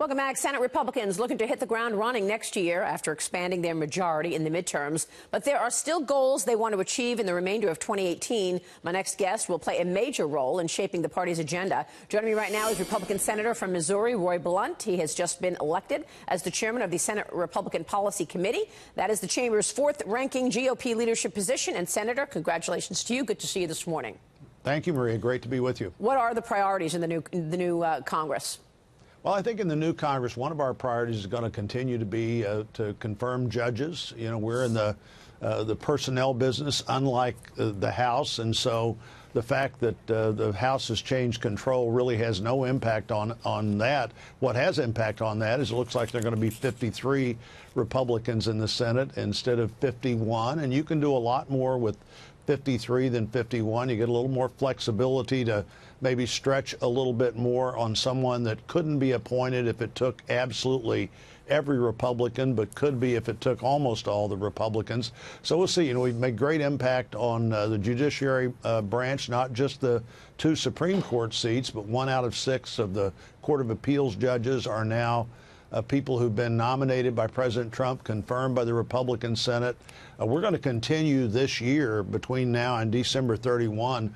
Welcome back. Senate Republicans looking to hit the ground running next year after expanding their majority in the midterms. But there are still goals they want to achieve in the remainder of 2018. My next guest will play a major role in shaping the party's agenda. Joining me right now is Republican Senator from Missouri, Roy Blunt. He has just been elected as the chairman of the Senate Republican Policy Committee. That is the chamber's fourth-ranking GOP leadership position. And, Senator, congratulations to you. Good to see you this morning. Thank you, Maria. Great to be with you. What are the priorities in the new Congress? Well, I think in the new Congress, one of our priorities is going to continue to be to confirm judges. You know, we're in the personnel business, unlike the House, and so the fact that the House has changed control really has no impact on that. What has impact on that is it looks like there are going to be 53 Republicans in the Senate instead of 51, and you can do a lot more with 53 than 51. You get a little more flexibility to maybe stretch a little bit more on someone that couldn't be appointed if it took absolutely every Republican, but could be if it took almost all the Republicans. So we'll see. You know, we've made great impact on the judiciary branch, not just the 2 Supreme Court seats, but 1 out of 6 of the Court of Appeals judges are now people who've been nominated by President Trump, confirmed by the Republican Senate. We're going to continue this year between now and December 31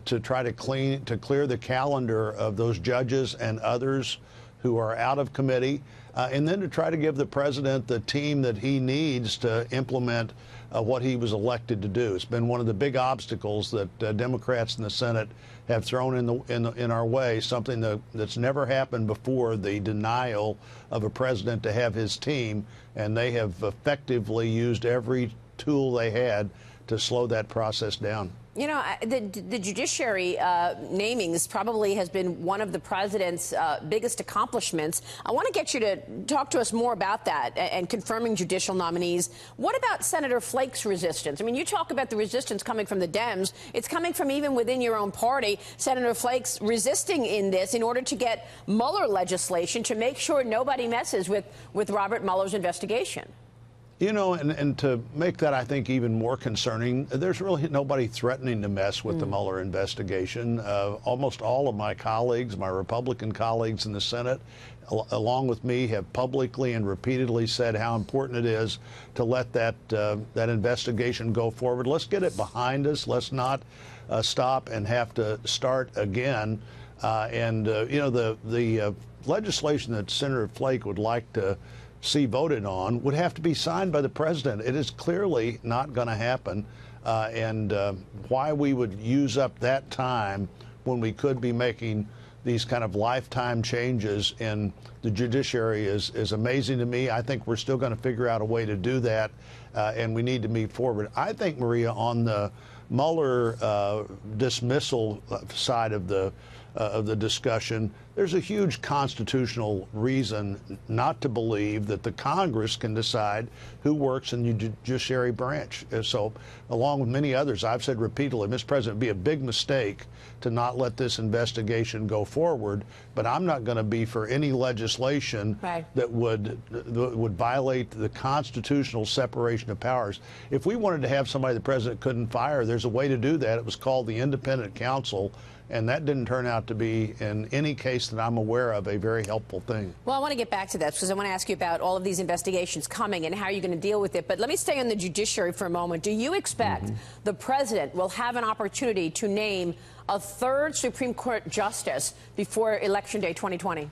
to try to clear the calendar of those judges and others who are out of committee, and then to try to give the president the team that he needs to implement what he was elected to do. It's been one of the big obstacles that Democrats in the Senate have thrown in our way, something that's never happened before, the denial of a president to have his team, and they have effectively used every tool they had to slow that process down. You know, the judiciary namings probably has been one of the president's biggest accomplishments. I want to get you to talk to us more about that and confirming judicial nominees. What about Senator Flake's resistance? I mean, you talk about the resistance coming from the Dems. It's coming from even within your own party. Senator Flake's resisting in this in order to get Mueller legislation to make sure nobody messes with Robert Mueller's investigation. You know, and to make that, I think, even more concerning, there's really nobody threatening to mess with the Mueller investigation. Almost all of my colleagues, my Republican colleagues in the Senate, along with me, have publicly and repeatedly said how important it is to let that investigation go forward. Let's get it behind us. Let's not stop and have to start again. You know, the legislation that Senator Flake would like to see voted on would have to be signed by the president. It is clearly not going to happen. Why we would use up that time when we could be making these kind of lifetime changes in the judiciary is amazing to me. I think we're still going to figure out a way to do that, and we need to move forward. I think, Maria, on the Mueller dismissal side of the discussion, there's a huge constitutional reason not to believe that the Congress can decide who works in the judiciary branch. So, along with many others, I've said repeatedly, Mr. President, it would be a big mistake to not let this investigation go forward, but I'm not going to be for any legislation that would violate the constitutional separation of powers. If we wanted to have somebody the president couldn't fire, there's a way to do that. It was called the independent counsel, and that didn't turn out to be, in any case that I'm aware of, a very helpful thing. Well, I want to get back to that because I want to ask you about all of these investigations coming and how you're going to deal with it. But let me stay on the judiciary for a moment. Do you expect the president will have an opportunity to name a 3rd Supreme Court justice before Election Day 2020?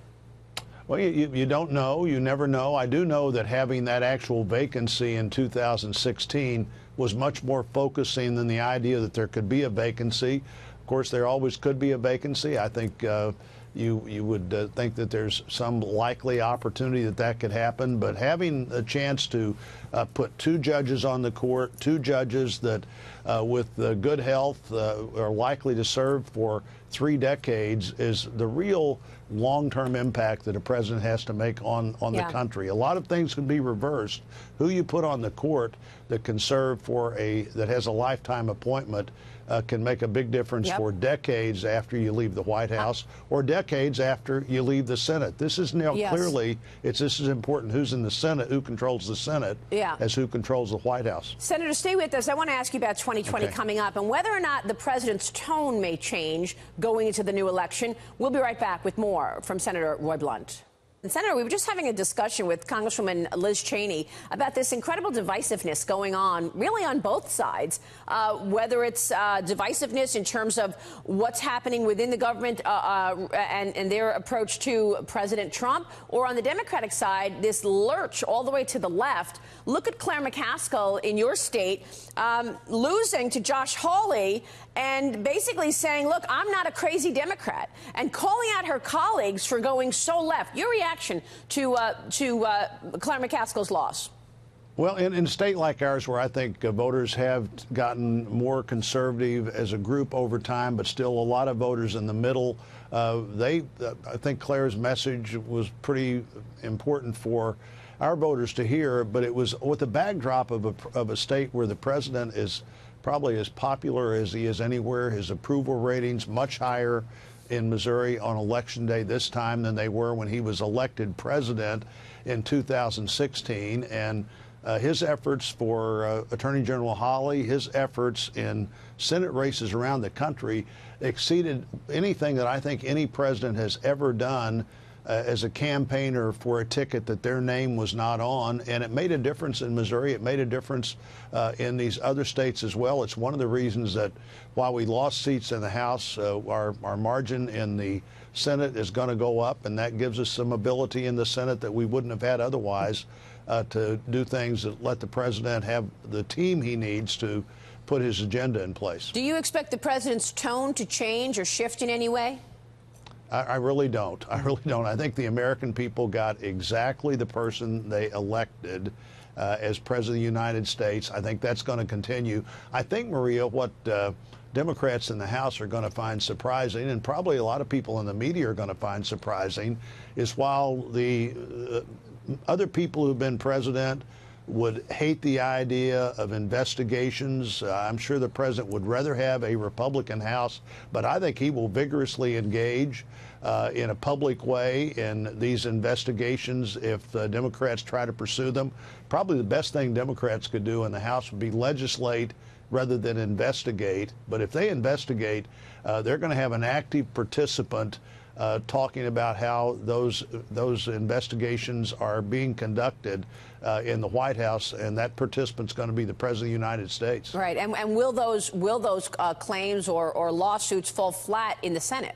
Well, you don't know. You never know. I do know that having that actual vacancy in 2016 was much more focusing than the idea that there could be a vacancy. Of course, there always could be a vacancy. I think you would think that there's some likely opportunity that could happen. But having a chance to put 2 judges on the court, 2 judges that with good health are likely to serve for 3 decades is the real long-term impact that a president has to make on the country. A lot of things can be reversed. Who you put on the court that can serve that has a lifetime appointment can make a big difference for decades after you leave the White House or decades after you leave the Senate. This is now clearly, this is important who's in the Senate, who controls the Senate, as who controls the White House. Senator, stay with us. I want to ask you about 2020 coming up and whether or not the president's tone may change going into the new election. We'll be right back with more from Senator Roy Blunt. And Senator, we were just having a discussion with Congresswoman Liz Cheney about this incredible divisiveness going on, really on both sides, whether it's divisiveness in terms of what's happening within the government and their approach to President Trump, or on the Democratic side, this lurch all the way to the left. Look at Claire McCaskill in your state losing to Josh Hawley and basically saying, look, I'm not a crazy Democrat, and calling out her colleagues for going so left. Your reaction to Claire McCaskill's loss? Well, in a state like ours, where I think voters have gotten more conservative as a group over time, but still a lot of voters in the middle, I think Claire's message was pretty important for our voters to hear, but it was with the backdrop of a state where the president is probably as popular as he is anywhere. His approval ratings much higher in Missouri on Election Day this time than they were when he was elected president in 2016. And his efforts for Attorney General Hawley, his efforts in Senate races around the country exceeded anything that I think any president has ever done as a campaigner for a ticket that their name was not on. And it made a difference in Missouri. It made a difference in these other states as well. It's one of the reasons that while we lost seats in the House, our margin in the Senate is going to go up, and that gives us some ability in the Senate that we wouldn't have had otherwise to do things that let the president have the team he needs to put his agenda in place. Do you expect the president's tone to change or shift in any way? I really don't. I really don't. I think the American people got exactly the person they elected as President of the United States. I think that's going to continue. I think, Maria, what Democrats in the House are going to find surprising, and probably a lot of people in the media are going to find surprising, is while the other people who've been president would hate the idea of investigations. I'm sure the president would rather have a Republican House, but I think he will vigorously engage in a public way in these investigations if Democrats try to pursue them. Probably the best thing Democrats could do in the House would be legislate rather than investigate. But if they investigate, they're going to have an active participant talking about how those investigations are being conducted in the White House, and that participant's going to be the President of the United States. Right, and will those claims or lawsuits fall flat in the Senate?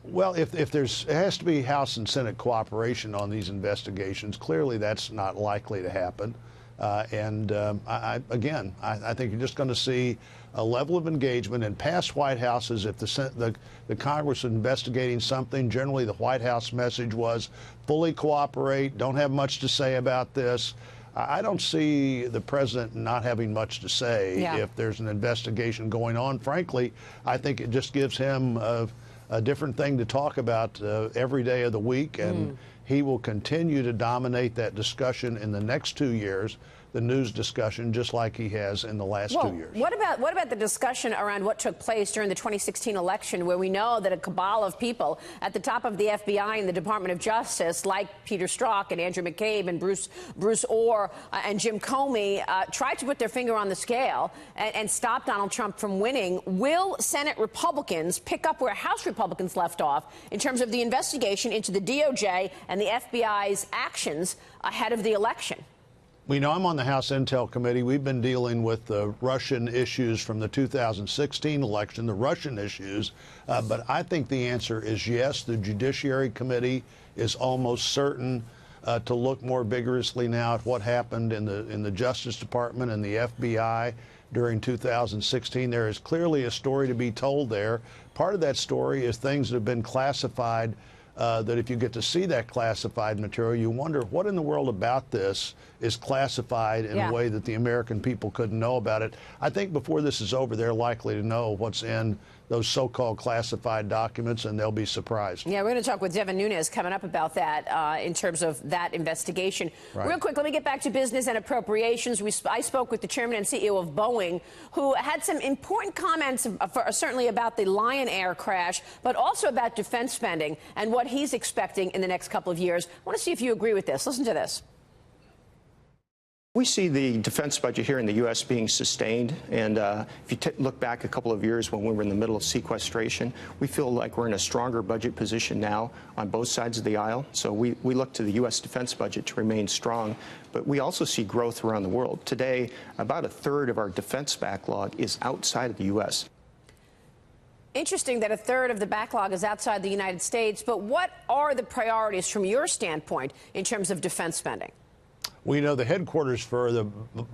Well, if it has to be House and Senate cooperation on these investigations, clearly that's not likely to happen. I think you're just going to see a level of engagement in past White Houses. If the Congress is investigating something, generally the White House message was fully cooperate, don't have much to say about this. I don't see the president not having much to say if there's an investigation going on. Frankly, I think it just gives him a different thing to talk about every day of the week, and he will continue to dominate that discussion in the next 2 years, the news discussion, just like he has in the last 2 years. What about the discussion around what took place during the 2016 election, where we know that a cabal of people at the top of the FBI and the Department of Justice, like Peter Strzok and Andrew McCabe and Bruce Orr and Jim Comey, tried to put their finger on the scale and stop Donald Trump from winning? Will Senate Republicans pick up where House Republicans left off in terms of the investigation into the DOJ and the FBI's actions ahead of the election? We know I'm on the House Intel Committee. We've been dealing with the Russian issues from the 2016 election, the Russian issues. But I think the answer is yes. The Judiciary Committee is almost certain to look more vigorously now at what happened in the Justice Department and the FBI during 2016. There is clearly a story to be told there. Part of that story is things that have been classified that if you get to see that classified material, you wonder what in the world about this is classified in a way that the American people couldn't know about it. I think before this is over, they're likely to know what's in those so-called classified documents, and they'll be surprised. Yeah, we're going to talk with Devin Nunes coming up about that in terms of that investigation. Right. Real quick, let me get back to business and appropriations. I spoke with the chairman and CEO of Boeing, who had some important comments, certainly about the Lion Air crash, but also about defense spending and what he's expecting in the next couple of years. I want to see if you agree with this. Listen to this. We see the defense budget here in the U.S. being sustained, and if you look back a couple of years when we were in the middle of sequestration, we feel like we're in a stronger budget position now on both sides of the aisle. So we look to the U.S. defense budget to remain strong, but we also see growth around the world. Today, about a third of our defense backlog is outside of the U.S. Interesting that a third of the backlog is outside the United States, but what are the priorities from your standpoint in terms of defense spending? We know the headquarters for the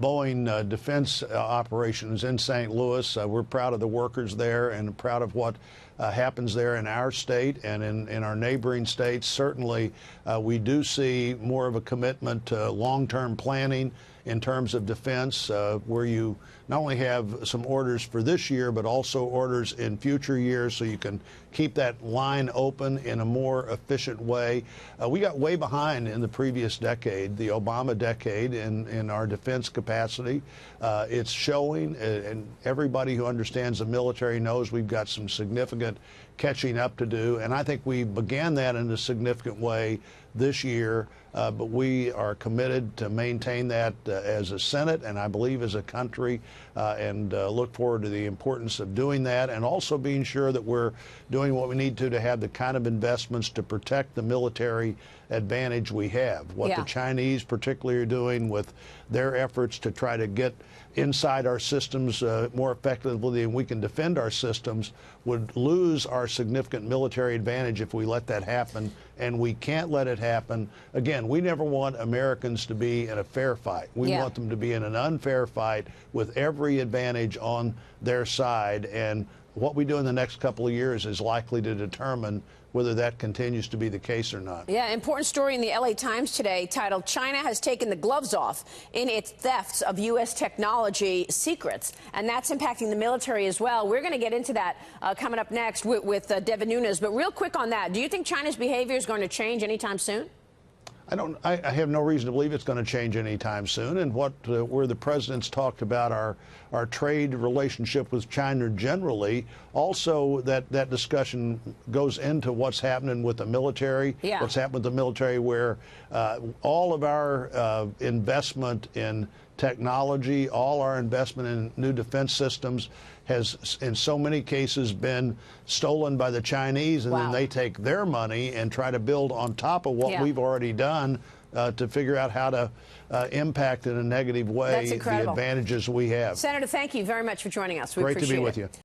Boeing defense operations in St. Louis. We're proud of the workers there and proud of what happens there in our state and in our neighboring states. Certainly, we do see more of a commitment to long-term planning in terms of defense, where you not only have some orders for this year, but also orders in future years, so you can keep that line open in a more efficient way. We got way behind in the previous decade, the Obama decade, in our defense capacity. It's showing, and everybody who understands the military knows we've got some significant catching up to do, and I think we began that in a significant way this year, but we are committed to maintain that as a Senate and I believe as a country, and look forward to the importance of doing that, and also being sure that we're doing what we need to have the kind of investments to protect the military advantage we have. What the Chinese particularly are doing with their efforts to try to get inside our systems more effectively than we can defend our systems would lose our significant military advantage if we let that happen, and we can't let it happen. Again, we never want Americans to be in a fair fight. We want them to be in an unfair fight with every advantage on their side, and what we do in the next couple of years is likely to determine whether that continues to be the case or not. Yeah, important story in the LA Times today titled, "China has taken the gloves off in its thefts of U.S. technology secrets." And that's impacting the military as well. We're going to get into that coming up next with Devin Nunes. But real quick on that, do you think China's behavior is going to change anytime soon? I have no reason to believe it's going to change anytime soon. And where the president's talked about our trade relationship with China generally, also that discussion goes into what's happening with the military, what's happened with the military, where all of our investment in technology, all our investment in new defense systems has in so many cases been stolen by the Chinese, and then they take their money and try to build on top of what we've already done to figure out how to impact in a negative way the advantages we have. Senator, thank you very much for joining us. We appreciate it. Great to be with you.